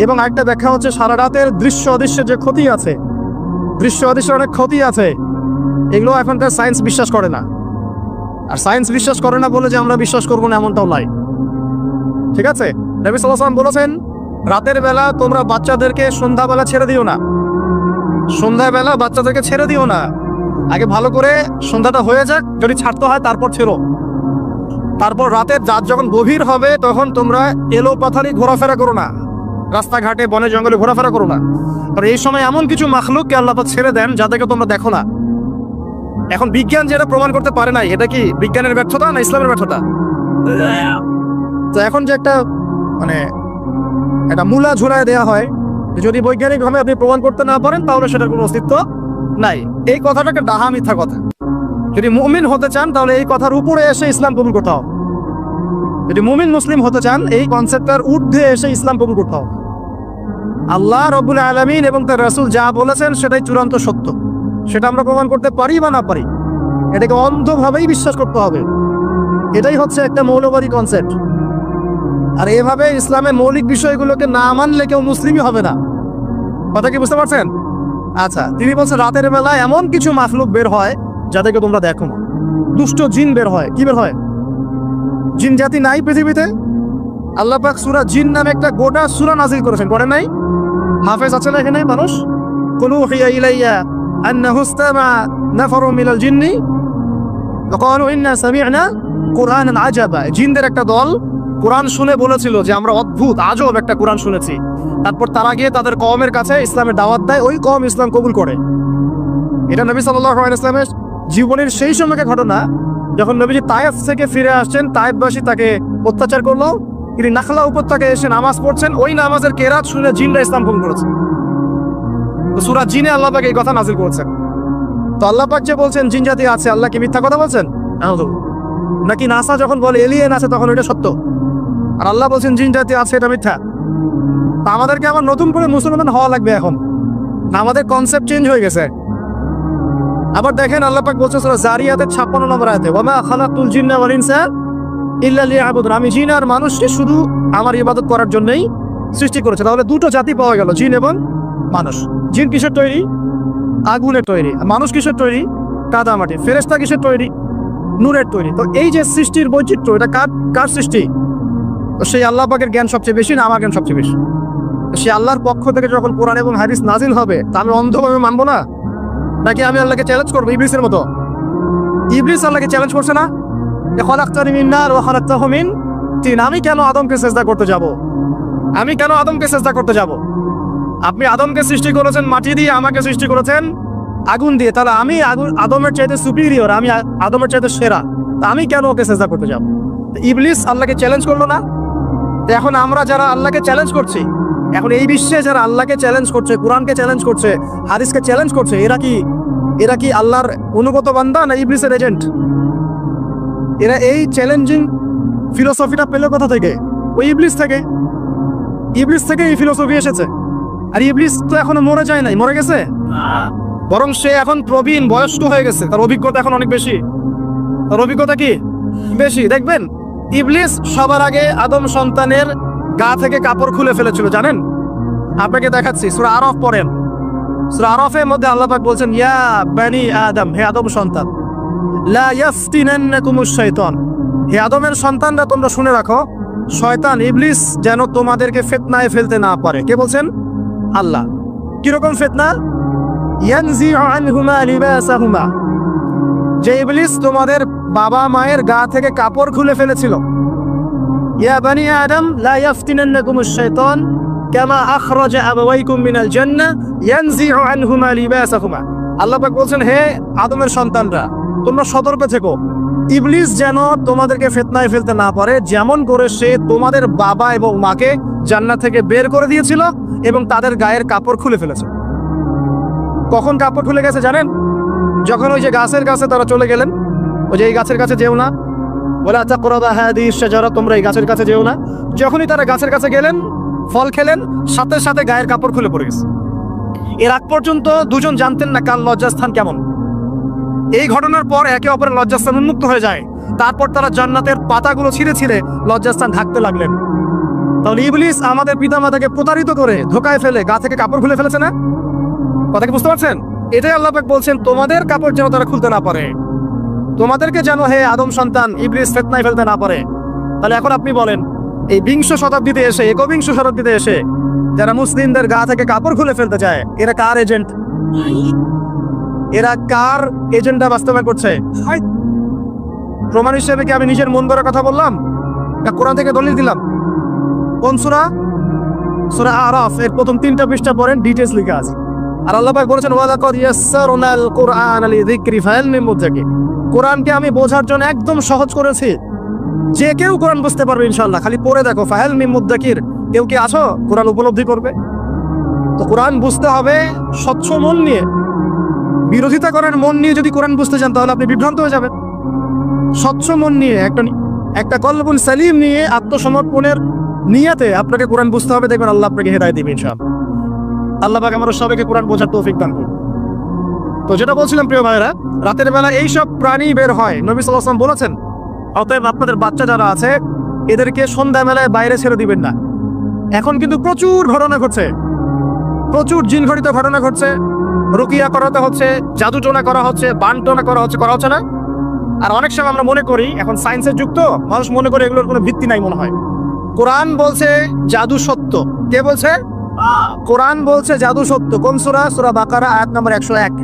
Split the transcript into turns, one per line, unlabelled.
এবং আরেকটা ব্যাখ্যা হচ্ছে সারা রাতের দৃশ্য অদৃশ্যের যে ক্ষতি আছে, দৃশ্য অদৃশ্যের অনেক ক্ষতি আছে, এগুলো এখনকার সায়েন্স বিশ্বাস করে না। আর সায়েন্স বিশ্বাস করে না বলে যে আমরা বিশ্বাস করবো না এমনটাও নয়, ঠিক আছে? নবী সাল্লাল্লাহু আলাইহি ওয়াসাল্লাম বলেছেন, রাতের বেলা তোমরা বাচ্চাদেরকে সন্ধ্যাবেলা ছেড়ে দিও না, সন্ধ্যাবেলা বাচ্চাদেরকে ছেড়ে দিও না, আগে ভালো করে সন্ধ্যাটা হয়ে যাক, যদি ছাড়তে হয় তারপর ছেড়ো। তারপর রাতের রাত যখন গভীর হবে তখন তোমরা এলো পাথারি ঘোরাফেরা করো না, রাস্তাঘাটে বনে জঙ্গলে ঘোরাফেরা করো না। আর এই সময় এমন কিছু মাখলুককে আল্লাহ পাক ছেড়ে দেন যাদেরকে তোমরা দেখো না। এখন বিজ্ঞান যেটা প্রমাণ করতে পারে নাই, এটা কি বিজ্ঞানের ব্যর্থতা না ইসলামের ব্যর্থতা? তো এখন যে একটা মানে একটা মূলা ঝুলায় দেওয়া হয়, যদি বৈজ্ঞানিকভাবে আপনি প্রমাণ করতে না পারেন তাহলে সেটার কোনো অস্তিত্ব নাই। এই কথাটাকে ডাহা মিথ্যা কথা। যদি মুমিন হতে চান তাহলে এই কথার উপরে এসে ইসলাম কবুল করতে হবে। যদি মুমিন মুসলিম হতে চান এই কনসেপ্টটার ঊর্ধ্বে এসে ইসলাম কবুল করতে হবে। আল্লাহ রাব্বুল আলামিন এবং তার রাসূল যা বলেছেন সেটাই চূড়ান্ত সত্য, সেটা আমরা প্রমাণ করতে পারি বা না পারি, এটাকে অন্ধভাবেই বিশ্বাস করতে হবে। এটাই হচ্ছে একটা মৌলবাদী কনসেপ্ট। আর এভাবে ইসলামের মৌলিক বিষয়গুলোকে না মানলে কেউ মুসলিমই হবে না। কথা কি বুঝতে পারছেন? আচ্ছা, তিনি বলছেন রাতের বেলায় এমন কিছু মাখলুক বের হয় যাদেরকে তোমরা দেখো না। দুষ্ট জিন বের হয়। কি বের হয়? জিন জাতি নাই পৃথিবীতে? আল্লাহ পাক সূরা জিন নামে একটা গোটা সূরা নাযিল করেছেন, করেন নাই? হাফেজ আছে না এখানে মানুষ? কুল উহিয়া ইলাইয়া আন্নাহু ইসতামা নাফারুম মিনাল জিন্নি ওয়াকালু ইন্না সামি'না কুরআনান আজাবা। জিনদের একটা দল কোরআন শুনে বলেছিল যে আমরা অদ্ভুত আজব একটা কোরআন শুনেছি। তারপর তারা গিয়ে তাদের কওমের কাছে ইসলামের দাওয়াত দেয়, ওই কওম ইসলাম কবুল করে। এটা নবী সাল্লাল্লাহু আলাইহি ওয়াসাল্লামের জীবনের সেই সময়কার ঘটনা, যখন নবীজি তায়েফ থেকে ফিরে আসছেন। তায়েফবাসী তাকে অত্যাচার করলো, তিনি নাখলা উপত্যকায় এসে নামাজ পড়ছেন, ওই নামাজের কেরাত শুনে জিনরা ইসলাম কবুল করেছে। তো সূরা জিনে আল্লাহ পাক এই কথা নাযিল করেছেন। তো আল্লাহ পাক যে বলছেন জিন জাতি আছে, আল্লাহ কি মিথ্যা কথা বলছেন? নাকি নাসা যখন বলে এলিয়েন আছে তখন এটা সত্য, আর আল্লাহ বলছেন জিন জাতি আছে এটা মিথ্যা? তা আমাদেরকে আবার নতুন করে মুসলমান হওয়া লাগবে এখন, আমাদের কনসেপ্ট চেঞ্জ হয়ে গেছে। আবার দেখেন আল্লাহ পাক বলছেন সূরা জারিয়াতের 56 নম্বর আয়াতে, ওয়ামা খালাকতুল জিন্না ওয়াল ইনসা ইল্লা লিয়াবুদুন। আমি জিন আর মানুষকে শুধু আমার ইবাদত করার জন্যই সৃষ্টি করেছে। তাহলে দুটো জাতি পাওয়া গেল, জিন এবং মানুষ। জিন কিসের তৈরি? আগুনের তৈরি। মানুষ কিসের তৈরি? কাদা মাটি। ফেরেশতা কিসের তৈরি? নূরের তৈরি। তো এই যে সৃষ্টির বৈচিত্র্য, এটা কার সৃষ্টি? তো সেই আল্লাহ পাকের জ্ঞান সবচেয়ে বেশি না আমার জ্ঞান সবচেয়ে বেশি? সেই আল্লাহর পক্ষ থেকে যখন কোরআন এবং হাদিস নাজিল হবে তা আমি অন্ধভাবে মানবো না, নাকি আমি আল্লাহকে চ্যালেঞ্জ করবো ইবলিসের মতো? ইবলিস আল্লাহকে চ্যালেঞ্জ করছে না, খালাকতানি মিন নার ওয়া খালাকতাহু মিন তিন। আমি কেন আদমকে সিজদা করতে যাব? আমি কেন আদমকে সিজদা করতে যাব? আপনি আদমকে সৃষ্টি করেছেন মাটি দিয়ে, আমাকে সৃষ্টি করেছেন আগুন দিয়ে। তাহলে আমি আদমের চাইতে সুপিরিয়র, আমি আদমের চাইতে সেরা, তা আমি কেন ওকে সিজদা করতে যাব? ইবলিস আল্লাহকে চ্যালেঞ্জ করলো না? তো এখন আমরা যারা আল্লাহকে চ্যালেঞ্জ করছি, এখন এই বিশ্বে যারা আল্লাহকে চ্যালেঞ্জ করছে, কোরআনকে চ্যালেঞ্জ করছে, হাদিসকে চ্যালেঞ্জ করছে, এরা কি আল্লাহর অনুগত বান্দা না ইবলিসের এজেন্ট? এরা এই চ্যালেঞ্জিং ফিলোসফিটা পেল কোথা থেকে? ওই ইবলিস থেকে। ইবলিস থেকে এই ফিলোসফি এসেছে। আর ইবলিস তো এখনো মরে যায় নাই, মরে গেছে, বরং সে এখন প্রবীণ, বয়স্ক হয়ে গেছে, তার অভিজ্ঞতা এখন অনেক বেশি। তার অভিজ্ঞতা কি বেশি? দেখবেন ইবলিস সবার আগে আদম সন্তানের গা থেকে কাপড় খুলে ফেলেছিল, জানেন? আপনাকে দেখাচ্ছি, সূরা আরাফ পড়েন। সূরা আরাফের মধ্যে আল্লাহ পাক বলছেন, ইয়া বানি আদম, হে আদম সন্তান, লা ইয়াফতিনান্নাকুমুশ শাইতান, হে আদমের সন্তানরা তোমরা শুনে রাখো, শয়তান ইবলিস যেন তোমাদেরকে ফিতনায় ফেলতে না পারে। কে বলছেন? আল্লাহ। কিরকম ফিতনা? ইয়ানজিউ আনহুমা লিবাসাহুমা, যে ইবলিস তোমাদের বাবা মায়ের গা থেকে কাপড় খুলে ফেলেছিল। ইয়া বানি আদম লা ইয়াফতিনান্নাকুমুশ শাইতান কামা আখরাজা আবাওয়াইকুম মিনাল জান্নাহ ইয়ানজিউ আনহুমা লিবাসাহুমা। আল্লাহ পাক বলছেন, হে আদমের সন্তানরা তোমরা সতর্ক থেকো, ইবলিস যেন তোমাদেরকে ফিতনায় ফেলতে না পারে, যেমন করে সে তোমাদের বাবা এবং মাকে জান্নাত থেকে বের করে দিয়েছিল এবং তাদের গায়ের কাপড় খুলে ফেলেছে। কখন কাপড় খুলে গেছে জানেন? যখন ওই যে গাছের কাছে তারা চলে গেলেন, ওই যে এই গাছের কাছে যেও না, ওয়ালা তাকরাবা হাদিস শাজারা, তোমরা এই গাছের কাছে যেও না। যখনই তারা গাছের কাছে গেলেন, ফল খেলেন, সাথে সাথে গায়ের কাপড় খুলে পড়ে গেছে। এর আগ পর্যন্ত দুজন জানতেন না কার লজ্জাস্থান কেমন। এই ঘটনার পর একে অপরের লজ্জাস্থান উন্মুক্ত হয়ে যায়। তারপর তারা জান্নাতের পাতাগুলো ছিঁড়ে ছিঁড়ে লজ্জাস্থান ঢাকতে লাগলেন। তাহলে ইবলিস আমাদের পিতামাতাকে প্রতারিত করে ধোকায় ফেলে গা থেকে কাপড় খুলে ফেলেছে না? কথা কি বুঝতে পারছেন? এটাই আল্লাহ পাক বলছেন তোমাদের কাপড় যেন তারা খুলতে না পারে, তোমাদেরকে যেন হে আদম সন্তান ইবলিস ফিতনায় ফেলতে না পারে। তাহলে এখন আপনি বলেন, এই 20 শতাব্দীতে এসে 21 শতাব্দীতে এসে যারা মুসলিমদের গা থেকে কাপড় খুলে ফেলতে চায়, এরা কার এজেন্ট? এরা কার এজেন্ডা বাস্তবায়ন করছে? প্রমাণ হিসেবে কি আমি নিজের মন গড়া কথা বললাম, না কোরআন থেকে দলিল দিলাম? কোন সূরা? সূরা আরাফ এর প্রথম 3টা পৃষ্ঠা পড়েন, ডিটেইলস লেখা আছে। আর আল্লাহ পাক বলেছেন ওয়ালাকাদ ইয়াসসারনাল কুরআনা লিযিকরি ফাহাল মিন মুদ্দাকির। কোরআনকে আমি বোঝার জন্য একদম সহজ করেছি, যে কেউ কোরআন বুঝতে পারবে ইনশাআল্লাহ। খালি পড়ে দেখো, ফাহাল মিন মুদ্দাকির, কেউ কি আছো কোরআন উপলব্ধি করবে? তো কোরআন বুঝতে হবে স্বচ্ছ মন নিয়ে। বিরোধিতা করার মন নিয়ে যদি কোরআন বুঝতে চান তাহলে আপনি বিভ্রান্ত হয়ে যাবেন। স্বচ্ছ মন নিয়ে, একটা কলবুল সালিম নিয়ে, আত্মসমর্পণের নিয়াতে আপনাকে কোরআন বুঝতে হবে। দেখবেন আল্লাহ আপনাকে হেদায়েত দিবেন ইনশাআল্লাহ। আল্লাহ পাক আমাদের সবাইকে কোরআন বোঝার তৌফিক দান করুন। তো যেটা বলছিলাম প্রিয় ভাইরা, রাতের বেলা এইসব প্রাণী বের হয়, নবী সাল্লাল্লাহু আলাইহি ওয়াসাল্লাম বলেছেন, অতএব আপনাদের বাচ্চা যারা আছে এদেরকে সন্ধ্যাবেলায় বাইরে ছেড়ে দিবেন না। এখন কিন্তু প্রচুর ঘটনা ঘটছে, প্রচুর জিন ঘটিত ঘটনা ঘটছে, রুকিয়া করাতে হচ্ছে, জাদু টোনা করা হচ্ছে, বান টোনা করা হচ্ছে না? আর অনেক সময় আমরা মনে করি, এখন সায়েন্সের যুগ তো, মানুষ মনে করে এগুলোর কোনো ভিত্তি নাই মনে হয়। কোরআন বলছে জাদু সত্য। কে বলছে? কোরআন বলছে জাদু সত্য। কোন সূরা? সূরা বাকারা আয়াত নম্বর 101।